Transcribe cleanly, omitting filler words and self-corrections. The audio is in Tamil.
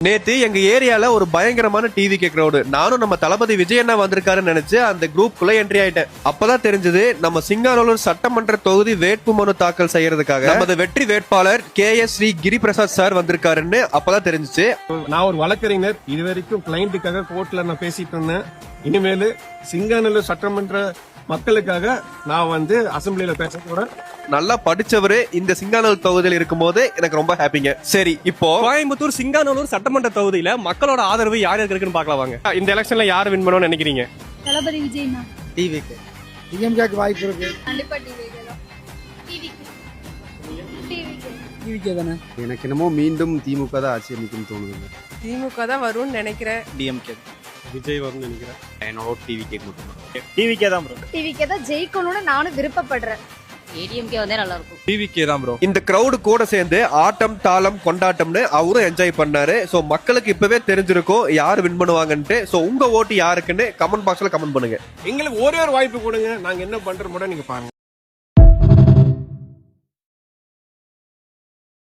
நேத்து எங்க ஏரியால ஒரு பயங்கரமான டிவி கிரௌடு. நானும் நம்ம தளபதி விஜய் அண்ணா வந்திருக்காருன்னு நினைச்சு அந்த குரூப்குள்ள என்ட்ரி ஆயிட்டேன். அப்பதான் தெரிஞ்சது நம்ம சிங்காநல்லூர் சட்டமன்ற தொகுதி வேட்புமனு தாக்கல் செய்யறதுக்காக நமது வெற்றி வேட்பாளர் KS ஸ்ரீ கிரிபிரசாத் சார் வந்திருக்காருன்னு அப்பதான் தெரிஞ்சுச்சு. நான் ஒரு வழக்கறிஞர், இதுவரைக்கும் கிளைண்ட்டுக்காக கோர்ட்ல நான் பேசிட்டு இருந்தேன். இனிமேல் சிங்காநல்லூர் சட்டமன்ற மக்களுக்காக நான் அசம்பிளியில பேச போறேன். நல்லா படிச்சவரு இந்த சிங்காநல்லூர் தொகுதியில் இருக்கும் போது எனக்கு ரொம்ப ஹாப்பிங்க. சரி, இப்போ கோயம்புத்தூர் சிங்காநல்லூர் சட்டமன்ற தொகுதியில மக்களோட ஆதரவு யார் யாருக்கு இருக்குன்னு பார்க்கலாம் வாங்க. இந்த எலெக்ஷன்ல யார் வின் பண்ணணும்னு நினைக்கிறீங்க? தளபதி விஜய் தான். டிவிக்கு டிஎம்கேக்கு வாய்ப்பு இருக்கு. கண்டிப்பா டிவிக்கு தான். டிவிக்கே தானே. எனக்கு என்னமோ மீண்டும் திமுக தான் ஆட்சி அமைக்கும்னு தோணுது. திமுக தான் வரும்னு நினைக்கிறேன். டிஎம்கே விஜய் வரும்னு நினைக்கிறேன். என்னோட டிவிக்கே மட்டும். டிவிக்கே தான் ப்ரோ. டிவிக்கு தான் ஜெயிக்கணும்னு நானும் விருப்பப்படுறேன். ஏடிஎம்கே வந்தே நல்லா இருக்கும். டிவிக்கே தான் ப்ரோ. இந்த கிரௌடு கூட சேர்ந்து ஆட்டம் தாளம் கொண்டாட்டம்னு அவரும் என்ஜாய் பண்ணாரு. சோ மக்களுக்கு இப்பவே தெரிஞ்சிருக்கும் யார் வின் பண்ணுவாங்கன்ட்டு. சோ உங்க ஓட்டு யாருக்குன்னு கமெண்ட் பாக்ஸ்ல கமெண்ட் பண்ணுங்க. எங்களுக்கு ஒரே ஒரு வாய்ப்பு கொடுங்க, நாங்க என்ன பண்றோம் நீங்க பாருங்க.